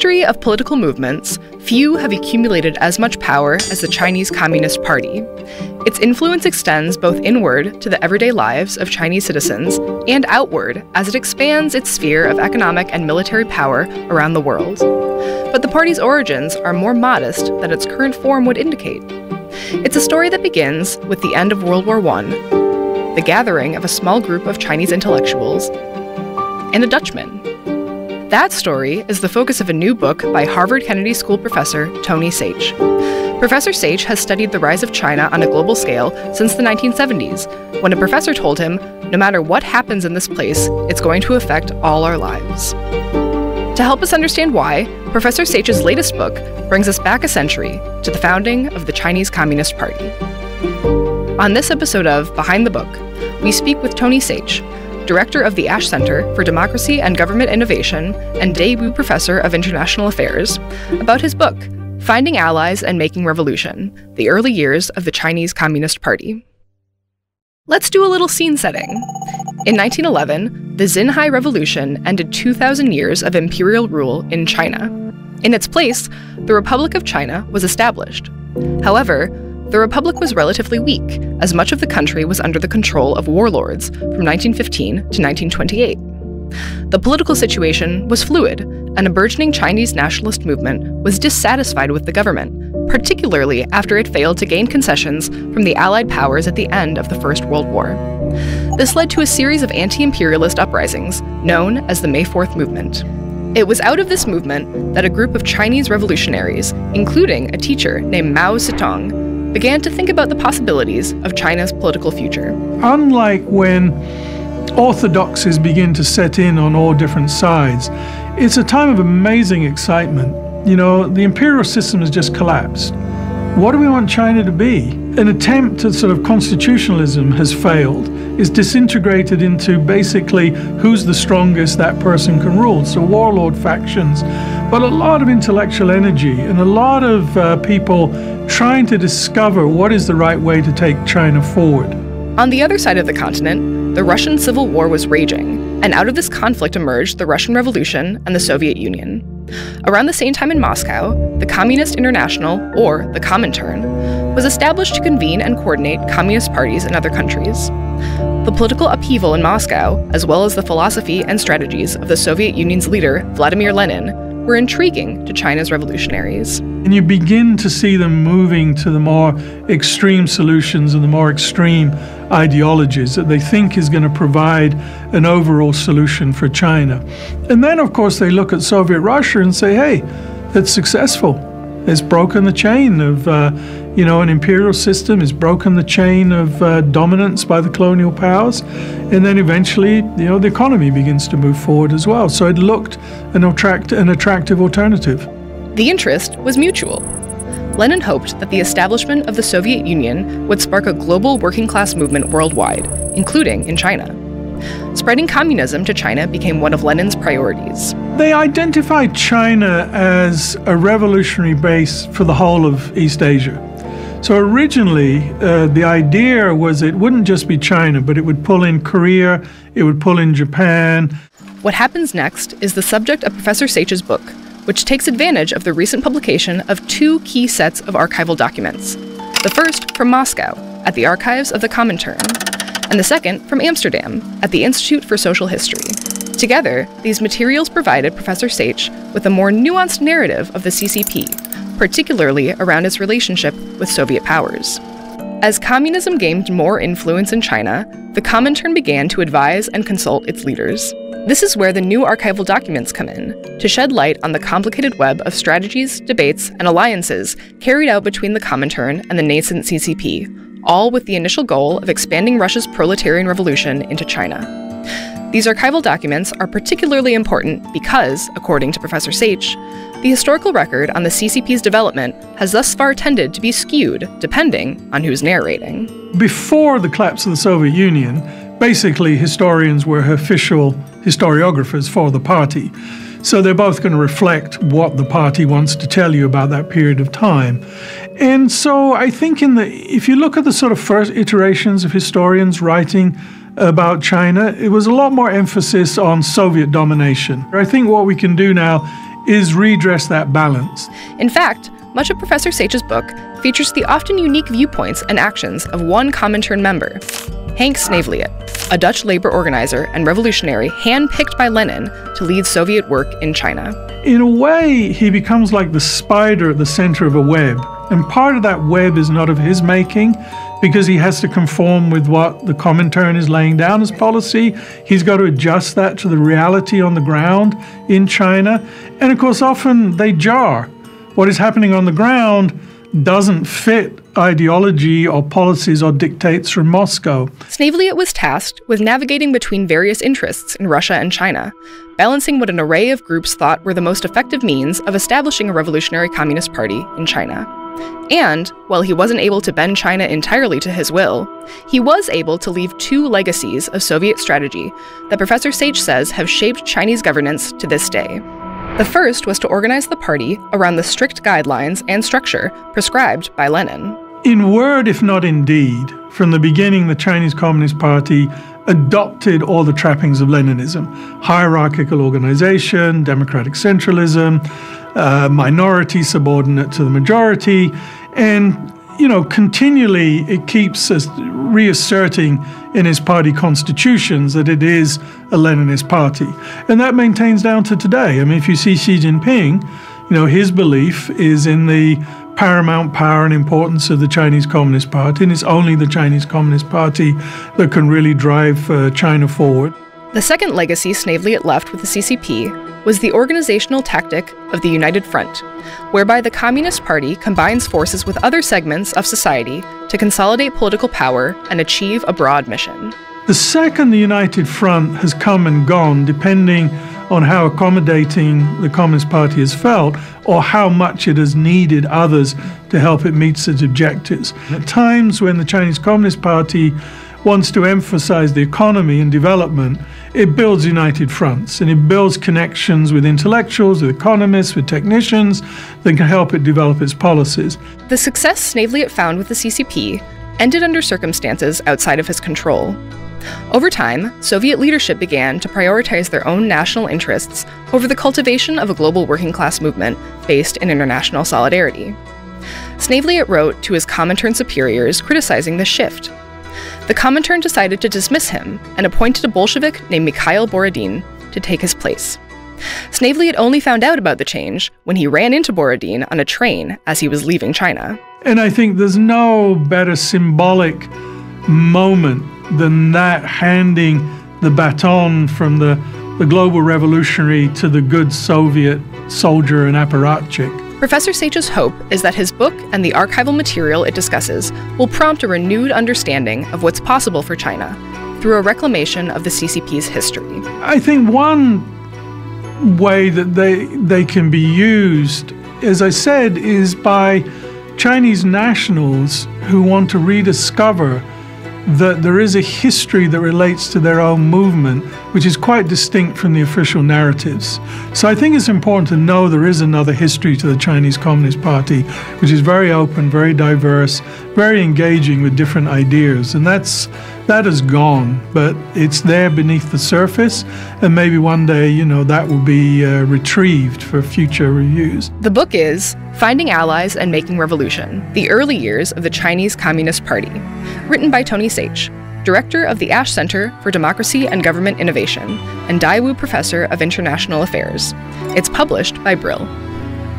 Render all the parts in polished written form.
history of political movements, few have accumulated as much power as the Chinese Communist Party. Its influence extends both inward to the everyday lives of Chinese citizens and outward as it expands its sphere of economic and military power around the world. But the party's origins are more modest than its current form would indicate. It's a story that begins with the end of World War I, the gathering of a small group of Chinese intellectuals, and a Dutchman. That story is the focus of a new book by Harvard Kennedy School professor Tony Sage. Professor Sage has studied the rise of China on a global scale since the 1970s, when a professor told him, no matter what happens in this place, it's going to affect all our lives. To help us understand why, Professor Sage's latest book brings us back a century to the founding of the Chinese Communist Party. On this episode of Behind the Book, we speak with Tony Sage, Director of the Ash Center for Democracy and Government Innovation and Daewoo Professor of International Affairs, about his book, Finding Allies and Making Revolution, The Early Years of the Chinese Communist Party. Let's do a little scene setting. In 1911, the Xinhai Revolution ended 2,000 years of imperial rule in China. In its place, the Republic of China was established. However, the Republic was relatively weak, as much of the country was under the control of warlords from 1915 to 1928. The political situation was fluid, and a burgeoning Chinese nationalist movement was dissatisfied with the government, particularly after it failed to gain concessions from the Allied powers at the end of the First World War. This led to a series of anti-imperialist uprisings, known as the May 4th movement. It was out of this movement that a group of Chinese revolutionaries, including a teacher named Mao Zedong, began to think about the possibilities of China's political future. Unlike when orthodoxies begin to set in on all different sides, it's a time of amazing excitement. You know, the imperial system has just collapsed. What do we want China to be? An attempt at sort of constitutionalism has failed. It's disintegrated into basically who's the strongest, that person can rule. So warlord factions, but a lot of intellectual energy and a lot of people trying to discover what is the right way to take China forward. On the other side of the continent, the Russian Civil War was raging, and out of this conflict emerged the Russian Revolution and the Soviet Union. Around the same time in Moscow, the Communist International, or the Comintern, was established to convene and coordinate communist parties in other countries. The political upheaval in Moscow, as well as the philosophy and strategies of the Soviet Union's leader, Vladimir Lenin, were intriguing to China's revolutionaries. And you begin to see them moving to the more extreme solutions and the more extreme ideologies that they think is going to provide an overall solution for China. And then, of course, they look at Soviet Russia and say, hey, that's successful. It's broken the chain of, an imperial system. It's broken the chain of dominance by the colonial powers. And then eventually, the economy begins to move forward as well. So it looked an attractive alternative. The interest was mutual. Lenin hoped that the establishment of the Soviet Union would spark a global working-class movement worldwide, including in China. Spreading communism to China became one of Lenin's priorities. They identified China as a revolutionary base for the whole of East Asia. So originally, the idea was it wouldn't just be China, but it would pull in Korea, it would pull in Japan. What happens next is the subject of Professor Sage's book, which takes advantage of the recent publication of two key sets of archival documents. The first from Moscow, at the archives of the Comintern, and the second from Amsterdam, at the Institute for Social History. Together, these materials provided Professor Sage with a more nuanced narrative of the CCP, particularly around its relationship with Soviet powers. As communism gained more influence in China, the Comintern began to advise and consult its leaders. This is where the new archival documents come in, to shed light on the complicated web of strategies, debates, and alliances carried out between the Comintern and the nascent CCP, all with the initial goal of expanding Russia's proletarian revolution into China. These archival documents are particularly important because, according to Professor Sage, the historical record on the CCP's development has thus far tended to be skewed, depending on who's narrating. Before the collapse of the Soviet Union, basically historians were official historiographers for the party. So they're both going to reflect what the party wants to tell you about that period of time. And so I think if you look at the sort of first iterations of historians writing about China, it was a lot more emphasis on Soviet domination. I think what we can do now is redress that balance. In fact, much of Professor Seich's book features the often unique viewpoints and actions of one Comintern member, Henk Sneevliet, a Dutch labor organizer and revolutionary handpicked by Lenin to lead Soviet work in China. In a way, he becomes like the spider at the center of a web. And part of that web is not of his making, because he has to conform with what the Comintern is laying down as policy. He's got to adjust that to the reality on the ground in China. And of course, often they jar. What is happening on the ground doesn't fit ideology or policies or dictates from Moscow. Sneevliet was tasked with navigating between various interests in Russia and China, balancing what an array of groups thought were the most effective means of establishing a revolutionary communist party in China. And, while he wasn't able to bend China entirely to his will, he was able to leave two legacies of Soviet strategy that Professor Seich says have shaped Chinese governance to this day. The first was to organize the party around the strict guidelines and structure prescribed by Lenin. In word, if not in deed, from the beginning, the Chinese Communist Party adopted all the trappings of Leninism: hierarchical organization, democratic centralism, minority subordinate to the majority, and continually it keeps us reasserting in his party constitutions that it is a Leninist party. And that maintains down to today. I mean, if you see Xi Jinping, his belief is in the paramount power and importance of the Chinese Communist Party, and it's only the Chinese Communist Party that can really drive China forward. The second legacy Sneevliet left with the CCP was the organizational tactic of the United Front, whereby the Communist Party combines forces with other segments of society to consolidate political power and achieve a broad mission. The second the United Front has come and gone, depending on how accommodating the Communist Party has felt or how much it has needed others to help it meet its objectives. At times when the Chinese Communist Party wants to emphasize the economy and development, it builds united fronts, and it builds connections with intellectuals, with economists, with technicians that can help it develop its policies. The success Sneevliet found with the CCP ended under circumstances outside of his control. Over time, Soviet leadership began to prioritize their own national interests over the cultivation of a global working-class movement based in international solidarity. Sneevliet wrote to his Comintern superiors criticizing this shift. The Comintern decided to dismiss him and appointed a Bolshevik named Mikhail Borodin to take his place. Sneevliet only found out about the change when he ran into Borodin on a train as he was leaving China. And I think there's no better symbolic moment than that, handing the baton from the global revolutionary to the good Soviet soldier and apparatchik. Professor Seich's hope is that his book and the archival material it discusses will prompt a renewed understanding of what's possible for China through a reclamation of the CCP's history. I think one way that they can be used, as I said, is by Chinese nationals who want to rediscover that there is a history that relates to their own movement, which is quite distinct from the official narratives. So I think it's important to know there is another history to the Chinese Communist Party, which is very open, very diverse, very engaging with different ideas. And that has gone, but it's there beneath the surface. And maybe one day, that will be retrieved for future reviews. The book is Finding Allies and Making Revolution: The Early Years of the Chinese Communist Party, written by Tony Seich, director of the Ash Center for Democracy and Government Innovation and Daewoo Professor of International Affairs. It's published by Brill.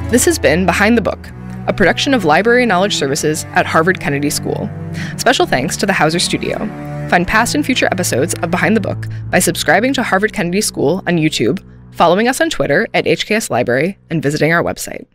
This has been Behind the Book, a production of Library Knowledge Services at Harvard Kennedy School. Special thanks to the Hauser Studio. Find past and future episodes of Behind the Book by subscribing to Harvard Kennedy School on YouTube, following us on Twitter at HKS Library, and visiting our website.